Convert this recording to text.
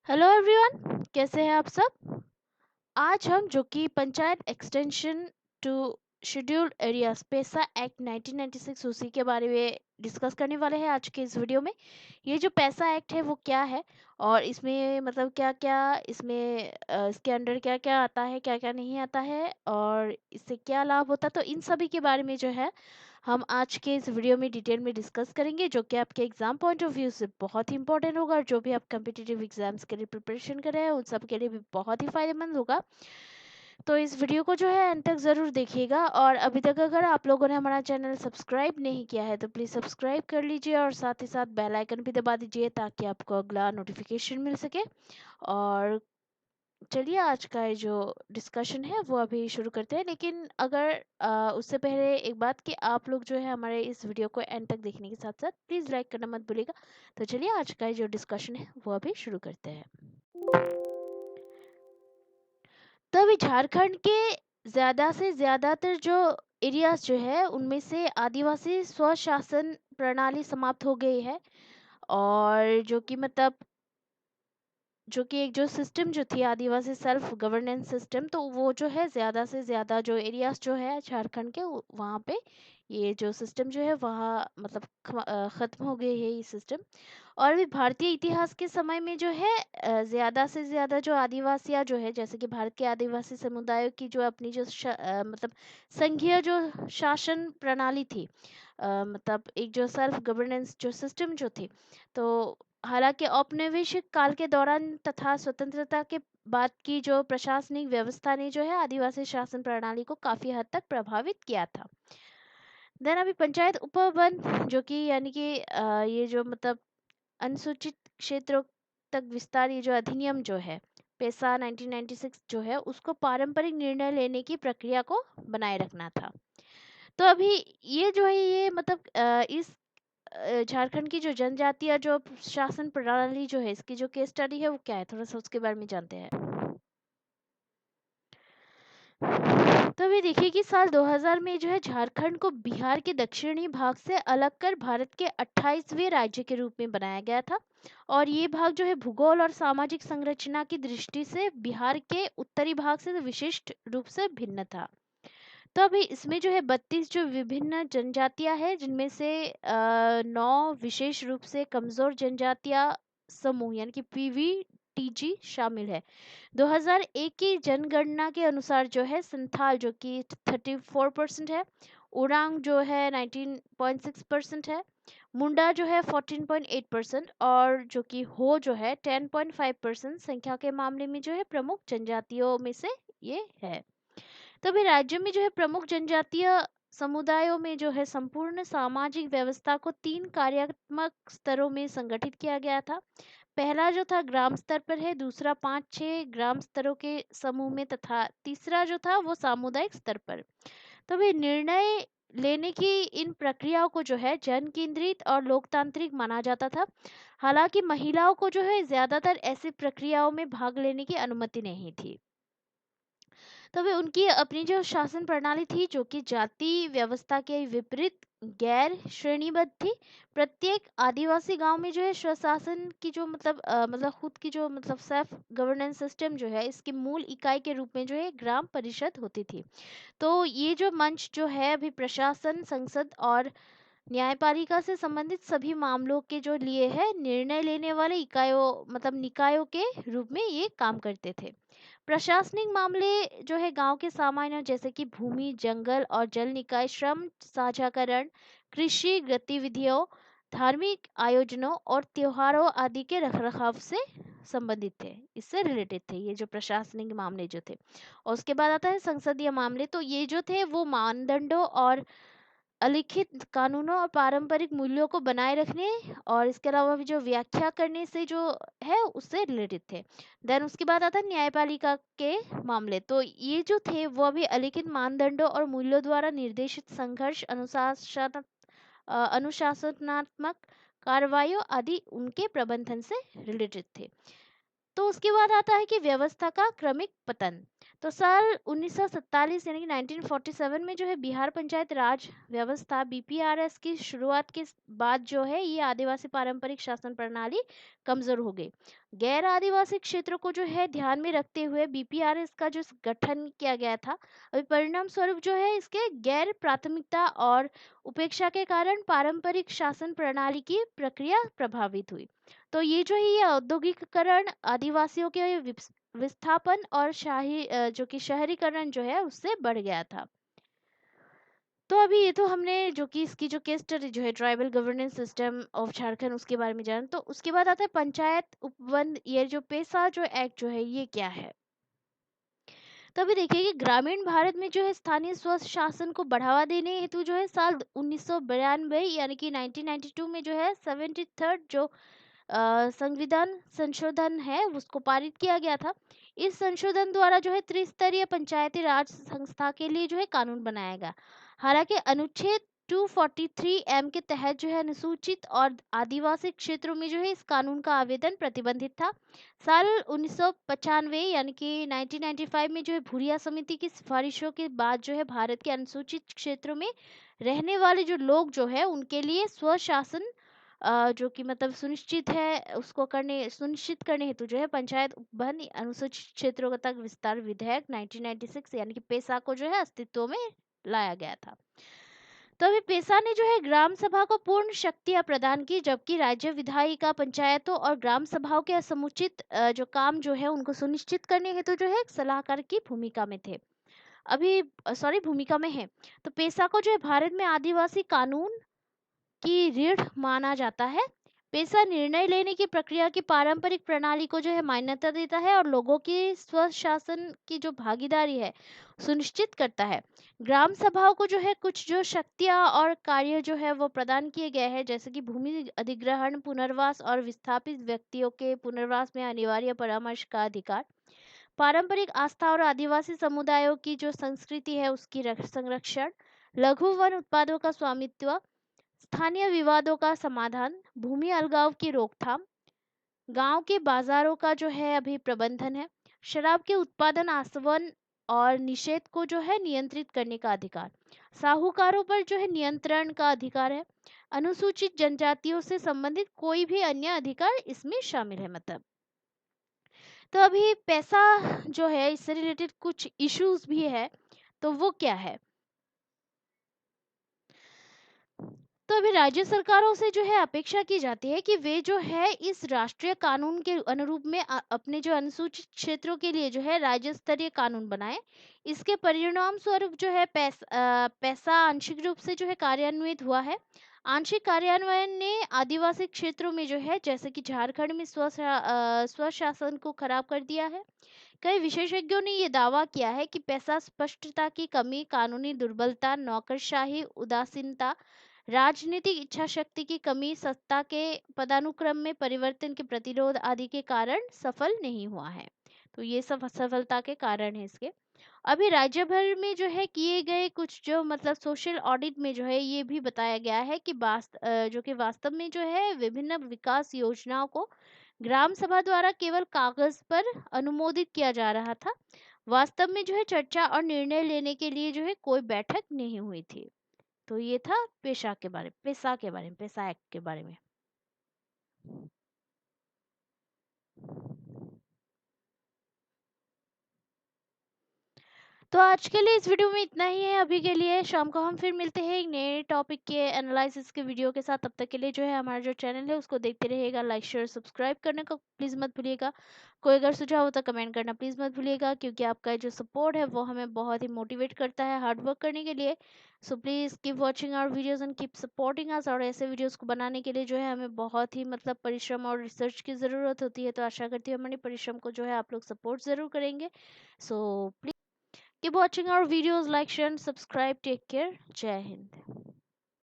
Hello everyone, कैसे हैं आप सब। आज हम जो कि panchayat extension to scheduled areas PESA act 1996 उसी के बारे में डिस्कस करने वाले हैं आज के इस वीडियो में। ये जो पैसा एक्ट है वो क्या है और इसमें मतलब क्या क्या इसमें इसके अंडर क्या क्या आता है, क्या क्या नहीं आता है और इससे क्या लाभ होता है, तो इन सभी के बारे में जो है हम आज के इस वीडियो में डिटेल में डिस्कस करेंगे, जो कि आपके एग्जाम पॉइंट ऑफ व्यू से बहुत ही इंपॉर्टेंट होगा और जो भी आप कम्पिटिटिव एग्जाम्स के लिए प्रिपरेशन कर रहे हैं उन सब के लिए भी बहुत ही फायदेमंद होगा। तो इस वीडियो को जो है अंत तक ज़रूर देखिएगा और अभी तक अगर आप लोगों ने हमारा चैनल सब्सक्राइब नहीं किया है तो प्लीज़ सब्सक्राइब कर लीजिए और साथ ही साथ बेल आइकन भी दबा दीजिए ताकि आपको अगला नोटिफिकेशन मिल सके। और चलिए आज का ये जो डिस्कशन है वो अभी शुरू करते हैं, लेकिन अगर उससे पहले एक बात कि आप लोग जो है हमारे इस वीडियो को एंड तक देखने के साथ साथ प्लीज़ लाइक करना मत भूलिएगा। तो चलिए आज का ये जो डिस्कशन है वो अभी शुरू करते हैं। तो अभी झारखंड के ज़्यादा से ज़्यादातर जो एरियाज जो है उनमें से आदिवासी स्वशासन प्रणाली समाप्त हो गई है और जो कि मतलब जो कि एक जो सिस्टम जो थी आदिवासी सेल्फ गवर्नेंस सिस्टम, तो वो जो है ज़्यादा से ज़्यादा जो एरियाज जो है झारखंड के वहाँ पे ये जो सिस्टम जो है वहाँ मतलब ख़त्म हो गई है ये सिस्टम। और भी भारतीय इतिहास के समय में जो है ज़्यादा से ज़्यादा जो आदिवासियाँ जो है जैसे कि भारत के आदिवासी समुदायों की जो अपनी जो मतलब संघीय जो शासन प्रणाली थी, मतलब एक जो सेल्फ गवर्नेंस जो सिस्टम जो थी, तो हालांकि औपनिवेशिक काल के दौरान तथा स्वतंत्रता के बाद की जो प्रशासनिक व्यवस्था ने जो है आदिवासी शासन प्रणाली को काफी हद तक प्रभावित किया था। देन अभी पंचायत उपवन जो कि यानी कि ये जो मतलब अनुसूचित क्षेत्रों तक विस्तार ये जो अधिनियम जो है पेसा 1996 जो है उसको पारंपरिक निर्णय लेने की प्रक्रिया को बनाए रखना था। तो अभी ये जो है ये मतलब इस झारखंड की जो जनजातीय जो शासन प्रणाली जो है इसकी जो केस स्टडी है वो क्या है, थोड़ा सा उसके बारे में जानते हैं। तो अभी देखिए कि साल 2000 में जो है झारखंड को बिहार के दक्षिणी भाग से अलग कर भारत के 28वें राज्य के रूप में बनाया गया था और ये भाग जो है भूगोल और सामाजिक संरचना की दृष्टि से बिहार के उत्तरी भाग से विशिष्ट रूप से भिन्न था। तो अभी इसमें जो है 32 जो विभिन्न जनजातियां हैं जिनमें से 9 विशेष रूप से कमजोर जनजातियां समूह यानी कि पीवीटीजी शामिल है। 2001 की जनगणना के अनुसार जो है संथाल जो कि 34% है, उरांग जो है 19.6% है, मुंडा जो है 14.8% और जो कि हो जो है 10.5% संख्या के मामले में जो है प्रमुख जनजातियों में से ये है। तो अभी राज्य में जो है प्रमुख जनजातीय समुदायों में जो है संपूर्ण सामाजिक व्यवस्था को 3 कार्यात्मक स्तरों में संगठित किया गया था। पहला जो था ग्राम स्तर पर है, दूसरा 5-6 ग्राम स्तरों के समूह में तथा तीसरा जो था वो सामुदायिक स्तर पर। तो अभी निर्णय लेने की इन प्रक्रियाओं को जो है जन केंद्रित और लोकतांत्रिक माना जाता था। हालांकि महिलाओं को जो है ज्यादातर ऐसी प्रक्रियाओं में भाग लेने की अनुमति नहीं थी। तो वे उनकी अपनी जो शासन प्रणाली थी जो कि जाति व्यवस्था के विपरीत गैर श्रेणीबद्ध थी। प्रत्येक आदिवासी गांव में जो है स्वशासन की जो मतलब मतलब खुद की जो मतलब सेल्फ गवर्नेंस सिस्टम जो है इसकी मूल इकाई के रूप में जो है ग्राम परिषद होती थी। तो ये जो मंच जो है अभी प्रशासन संसद और न्यायपालिका से संबंधित सभी मामलों के जो लिए है निर्णय लेने वाले इकाइयों मतलब निकायों के रूप में ये काम करते थे। प्रशासनिक मामले जो है गांव के सामान्य जैसे कि भूमि जंगल और जल निकाय श्रम साझाकरण कृषि गतिविधियों धार्मिक आयोजनों और त्योहारों आदि के रखरखाव से संबंधित थे, इससे रिलेटेड थे ये जो प्रशासनिक मामले जो थे। और उसके बाद आता है संसदीय मामले, तो ये जो थे वो मानदंडों और अलिखित कानूनों और पारंपरिक मूल्यों को बनाए रखने और इसके अलावा भी जो व्याख्या करने से जो है उससे रिलेटेड थे। देन उसके बाद आता है न्यायपालिका के मामले, तो ये जो थे वो अभी अलिखित मानदंडों और मूल्यों द्वारा निर्देशित संघर्ष अनुशासनात्मक कार्रवाइयों आदि उनके प्रबंधन से रिलेटेड थे। तो उसके बाद आता है कि व्यवस्था का क्रमिक पतन। तो साल 1947 यानी कि 1947 में जो है बिहार पंचायत राज व्यवस्था बीपीआरएस की शुरुआत के बाद जो है ये आदिवासी पारंपरिक शासन प्रणाली कमजोर हो गई। गैर आदिवासी क्षेत्रों को जो है ध्यान में रखते हुए बीपीआरएस का जो गठन किया गया था, अभी परिणाम स्वरूप जो है इसके गैर प्राथमिकता और उपेक्षा के कारण पारंपरिक शासन प्रणाली की प्रक्रिया प्रभावित हुई। तो ये जो है ये औद्योगिकरण, आदिवासियों के विस्थापन और जो कि शहरीकरण जो है उससे बढ़ गया था। तो अभी ये तो हमने जो कि इसकी जो केस स्टडी जो है tribal governance system of Jharkhand उसके बारे में जाना। तो उसके बाद आता है पंचायत उपवन, ये जो पेशा जो एक्ट जो है ये क्या है। तो अभी देखिए कि ग्रामीण भारत में जो है स्थानीय स्व शासन को बढ़ावा देने हेतु जो है साल 1992 यानी कि 1992 में जो है 73rd जो संविधान संशोधन है उसको पारित किया गया था। इस संशोधन द्वारा जो है त्रिस्तरीय पंचायती राज संस्था के लिए जो है कानून बनाया गया। हालांकि अनुच्छेद 243 एम के तहत जो है अनुसूचित और आदिवासी क्षेत्रों में जो है इस कानून का आवेदन प्रतिबंधित था। साल 1995 यानी कि 1995 में जो है भूरिया समिति की सिफारिशों के बाद जो है भारत के अनुसूचित क्षेत्रों में रहने वाले जो लोग जो है उनके लिए स्वशासन जो कि मतलब सुनिश्चित है उसको करने सुनिश्चित करने हेतु जो है पंचायत उपवन अनुसूचित क्षेत्रों तक विस्तार विधेयक 1996 यानी कि पेशा को जो है अस्तित्व में लाया गया था। तो अभी पेशा ने जो है ग्राम सभा को पूर्ण शक्तियां प्रदान की, जबकि राज्य विधायिका पंचायतों और ग्राम सभाओं के समुचित जो काम जो है उनको सुनिश्चित करने हेतु जो है एक सलाहकार की भूमिका में थे। अभी सॉरी भूमिका में है। तो पेशा को जो है भारत में आदिवासी कानून की रीढ़ माना जाता है। पेशा निर्णय लेने की प्रक्रिया की पारंपरिक प्रणाली को जो है मान्यता देता है और लोगों की स्वशासन की जो भागीदारी है सुनिश्चित करता है। ग्राम सभाओं को जो है कुछ जो शक्तियां और कार्य जो है वो प्रदान किए गए हैं, जैसे कि भूमि अधिग्रहण, पुनर्वास और विस्थापित व्यक्तियों के पुनर्वास में अनिवार्य परामर्श का अधिकार, पारंपरिक आस्था और आदिवासी समुदायों की जो संस्कृति है उसकी संरक्षण, लघु वन उत्पादों का स्वामित्व, स्थानीय विवादों का समाधान, भूमि अलगाव की रोकथाम, गांव के बाजारों का जो है अभी प्रबंधन है, शराब के उत्पादन, आसवन और निषेध को जो है नियंत्रित करने का अधिकार, साहूकारों पर जो है नियंत्रण का अधिकार है, अनुसूचित जनजातियों से संबंधित कोई भी अन्य अधिकार इसमें शामिल है। मतलब तो अभी पैसा जो है इससे रिलेटेड कुछ इश्यूज भी है, तो वो क्या है। तो अभी राज्य सरकारों से जो है अपेक्षा की जाती है कि वे जो है इस राष्ट्रीय कानून के अनुरूप में अपने जो अनुसूचित क्षेत्रों के लिए जो है राज्य स्तरीय कानून बनाए। इसके परिणाम स्वरूप जो है पैसा आंशिक रूप से जो है कार्यान्वित हुआ है। आंशिक कार्यान्वयन ने आदिवासी क्षेत्रों में जो है जैसे कि झारखंड में स्वशासन को खराब कर दिया है। कई विशेषज्ञों ने ये दावा किया है कि पैसा स्पष्टता की कमी, कानूनी दुर्बलता, नौकरशाही, उदासीनता, राजनीतिक इच्छा शक्ति की कमी, सत्ता के पदानुक्रम में परिवर्तन के प्रतिरोध आदि के कारण सफल नहीं हुआ है। तो ये सब असफलता के कारण है इसके। अभी राज्य भर में जो है किए गए कुछ जो मतलब सोशल ऑडिट में जो है ये भी बताया गया है कि जो कि वास्तव में जो है विभिन्न विकास योजनाओं को ग्राम सभा द्वारा केवल कागज पर अनुमोदित किया जा रहा था। वास्तव में जो है चर्चा और निर्णय लेने के लिए जो है कोई बैठक नहीं हुई थी। तो ये था पेशा एक्ट के बारे में। तो आज के लिए इस वीडियो में इतना ही है। अभी के लिए शाम को हम फिर मिलते हैं एक नए टॉपिक के एनालिसिस के वीडियो के साथ। तब तक के लिए जो है हमारा जो चैनल है उसको देखते रहिएगा, लाइक शेयर सब्सक्राइब करने को प्लीज़ मत भूलिएगा। कोई अगर सुझाव हो तो कमेंट करना प्लीज़ मत भूलिएगा, क्योंकि आपका जो सपोर्ट है वो हमें बहुत ही मोटिवेट करता है हार्ड वर्क करने के लिए। So please keep watching our videos and keep supporting us. और ऐसे वीडियोज़ को बनाने के लिए जो है हमें बहुत ही मतलब परिश्रम और रिसर्च की ज़रूरत होती है। तो आशा करती हूँ हमारे परिश्रम को जो है आप लोग सपोर्ट ज़रूर करेंगे। सो Keep watching our videos, like, share, and subscribe. Take care. Jai Hind.